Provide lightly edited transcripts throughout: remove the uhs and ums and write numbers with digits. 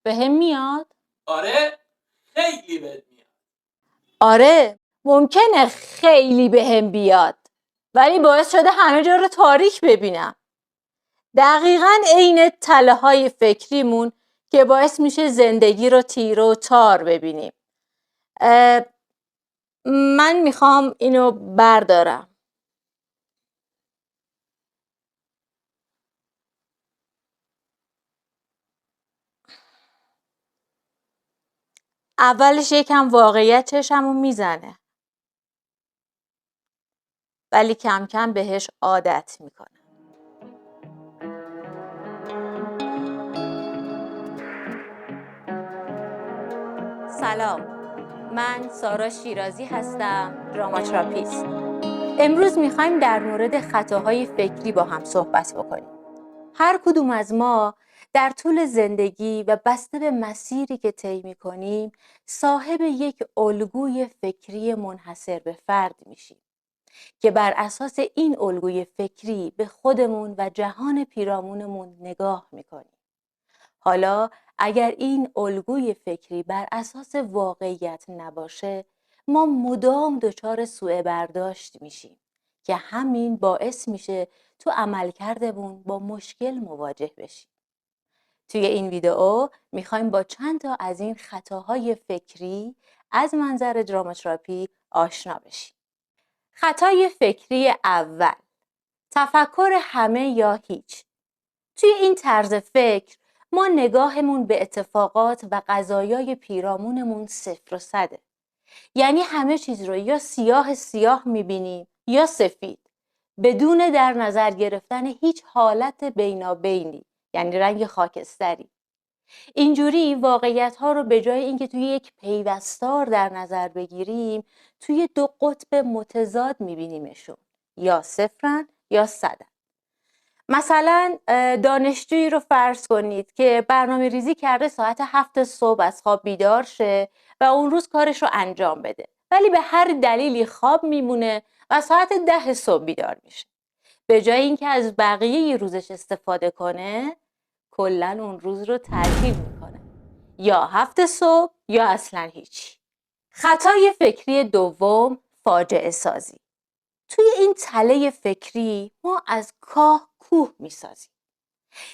بهم میاد؟ آره، خیلی بهت میاد. آره، ممکنه خیلی بهم بیاد، ولی باعث شده همه جا رو تاریک ببینم. دقیقاً عین تله‌های فکریمون که باعث میشه زندگی رو تیره و تار ببینیم. من میخوام اینو بردارم. اولش یکم واقعیت چشمو میزنه، ولی کم کم بهش عادت میکنه. سلام، من سارا شیرازی هستم، دراماتراپیست. امروز میخوایم در مورد خطاهای فکری با هم صحبت بکنیم. هر کدوم از ما در طول زندگی و بسته به مسیری که طی می‌کنیم صاحب یک الگوی فکری منحصر به فرد میشیم که بر اساس این الگوی فکری به خودمون و جهان پیرامونمون نگاه می‌کنیم. حالا اگر این الگوی فکری بر اساس واقعیت نباشه، ما مدام دچار سوء برداشت میشیم که همین باعث میشه تو عملکردمون با مشکل مواجه بشیم. توی این ویدئو میخوایم با چند تا از این خطاهای فکری از منظر دراماتراپی آشنا بشیم. خطای فکری اول، تفکر همه یا هیچ. توی این طرز فکر ما نگاهمون به اتفاقات و قضایای پیرامونمون صفر و صده. یعنی همه چیز رو یا سیاه سیاه میبینیم یا سفید، بدون در نظر گرفتن هیچ حالت بینابینی، یعنی رنگ خاکستری. اینجوری واقعیت ها رو به جای اینکه توی یک پیوستار در نظر بگیریم، توی دو قطب متضاد میبینیمشون، یا صفرن یا صدن. مثلا دانشجویی رو فرض کنید که برنامه ریزی کرده ساعت 7 صبح از خواب بیدار شه و اون روز کارش رو انجام بده، ولی به هر دلیلی خواب میمونه و ساعت 10 صبح بیدار میشه. به جای اینکه از بقیه روزش استفاده کنه، کلاً اون روز رو تعطیل میکنه، یا 7 صبح یا اصلاً هیچ. خطای فکری دوم، فاجعه سازی. توی این تله فکری ما از کاه کوه میسازیم.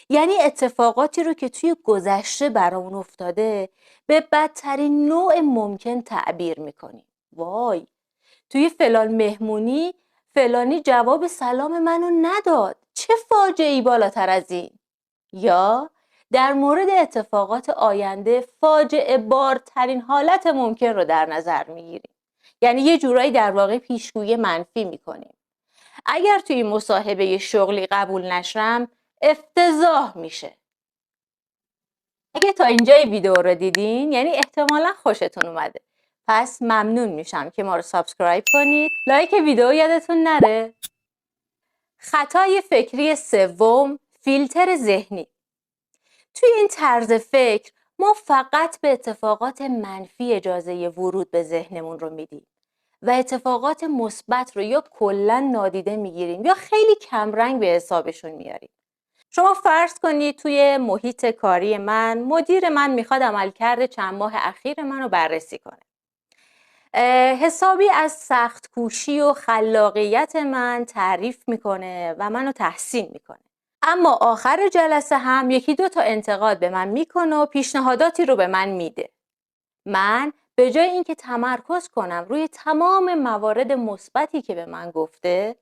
یعنی اتفاقاتی رو که توی گذشته برامون افتاده به بدترین نوع ممکن تعبیر میکنیم. وای، توی فلان مهمونی فلانی جواب سلام منو نداد، چه فاجعه‌ای بالاتر از این. یا در مورد اتفاقات آینده فاجعه بارترین حالت ممکن رو در نظر میگیریم. یعنی یه جورایی در واقع پیشگویی منفی میکنیم. اگر توی مصاحبه شغلی قبول نشم، افتضاح میشه. اگه تا اینجای ویدیو رو دیدین، یعنی احتمالا خوشتون اومده. پس ممنون میشم که ما رو سابسکرایب کنید. لایک ویدیو یادتون نره. خطای فکری سوم، فیلتر ذهنی. توی این طرز فکر ما فقط به اتفاقات منفی اجازه ورود به ذهنمون رو میدیم و اتفاقات مثبت رو یا کلاً نادیده میگیریم یا خیلی کمرنگ به حسابشون میاریم. شما فرض کنید توی محیط کاری مدیر من میخواد عملکرد چند ماه اخیر من رو بررسی کنه. حسابی از سخت کوشی و خلاقیت من تعریف میکنه و منو تحسین میکنه. اما آخر جلسه هم یکی دو تا انتقاد به من میکنه و پیشنهاداتی رو به من میده. من به جای اینکه تمرکز کنم روی تمام موارد مثبتی که به من گفته،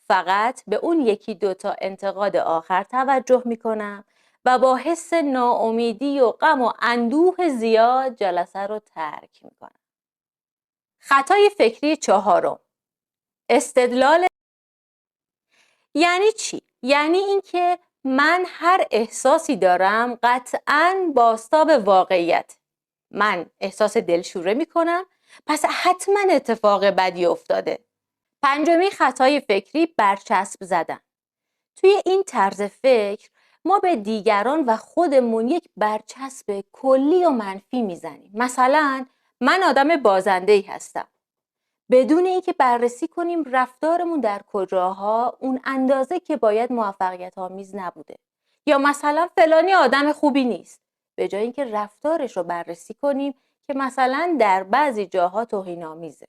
فقط به اون یکی دو تا انتقاد آخر توجه میکنم و با حس ناامیدی و غم و اندوه زیاد جلسه رو ترک میکنم. خطای فکری چهارم، استدلال. یعنی چی؟ یعنی اینکه من هر احساسی دارم قطعاً بازتاب واقعیت. من احساس دلشوره میکنم، پس حتما اتفاق بدی افتاده. پنجمین خطای فکری، برچسب زدن. توی این طرز فکر ما به دیگران و خودمون یک برچسب کلی و منفی میزنیم. مثلا من آدم بازنده‌ای هستم، بدون اینکه بررسی کنیم رفتارمون در کجاها اون اندازه که باید موفقیت آمیز نبوده. یا مثلا فلانی آدم خوبی نیست، به جای اینکه رفتارش رو بررسی کنیم که مثلا در بعضی جاها توهین‌آمیزه.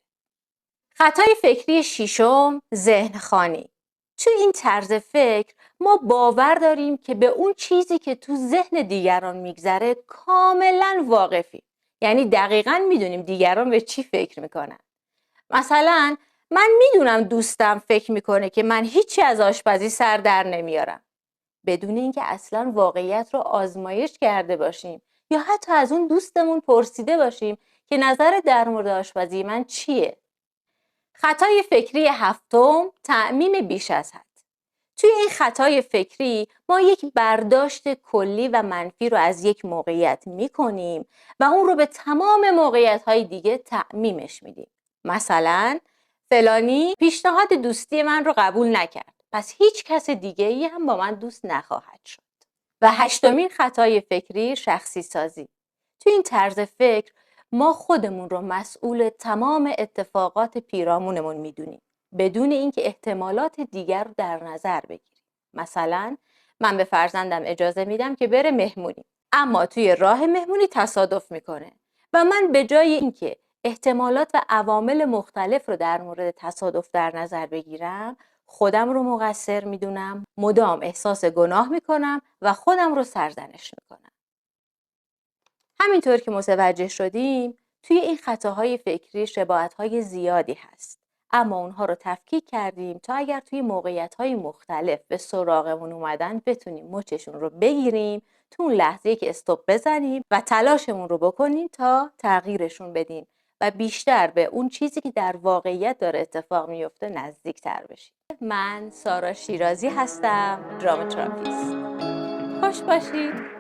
خطای فکری ششم، ذهن‌خوانی. توی این طرز فکر ما باور داریم که به اون چیزی که تو ذهن دیگران میگذره کاملا واقفیم. یعنی دقیقاً میدونیم دیگران به چی فکر میکنن. مثلا من میدونم دوستم فکر میکنه که من هیچی از آشپزی سر در نمیارم، بدون اینکه اصلا واقعیت رو آزمایش کرده باشیم یا حتی از اون دوستمون پرسیده باشیم که نظر در مورد آشپزی من چیه. خطای فکری هفتم، تعمیم بیش از حد. توی این خطای فکری ما یک برداشت کلی و منفی رو از یک موقعیت میکنیم و اون رو به تمام موقعیت‌های دیگه تعمیمش میدیم. مثلا فلانی پیشنهاد دوستی من رو قبول نکرد، پس هیچ کس دیگه‌ای هم با من دوست نخواهد شد. و هشتمین خطای فکری، شخصی سازی. توی این طرز فکر ما خودمون رو مسئول تمام اتفاقات پیرامونمون میدونیم بدون اینکه احتمالات دیگر رو در نظر بگیریم. مثلا من به فرزندم اجازه میدم که بره مهمونی، اما توی راه مهمونی تصادف میکنه و من به جای اینکه احتمالات و عوامل مختلف رو در مورد تصادف در نظر بگیرم، خودم رو مقصر میدونم، مدام احساس گناه میکنم و خودم رو سرزنش میکنم. همینطور که متوجه شدیم توی این خطاهای فکری شباهت‌های زیادی هست، اما اونها رو تفکیک کردیم تا اگر توی موقعیت‌های مختلف به سراغمون اومدن بتونیم مچشون رو بگیریم، تو اون لحظه‌ای که استاپ بزنیم و تلاشمون رو بکنیم تا تغییرشون بدیم و بیشتر به اون چیزی که در واقعیت داره اتفاق میفته نزدیک‌تر بشیم. من سارا شیرازی هستم، دراماتراپیست. خوش باشید.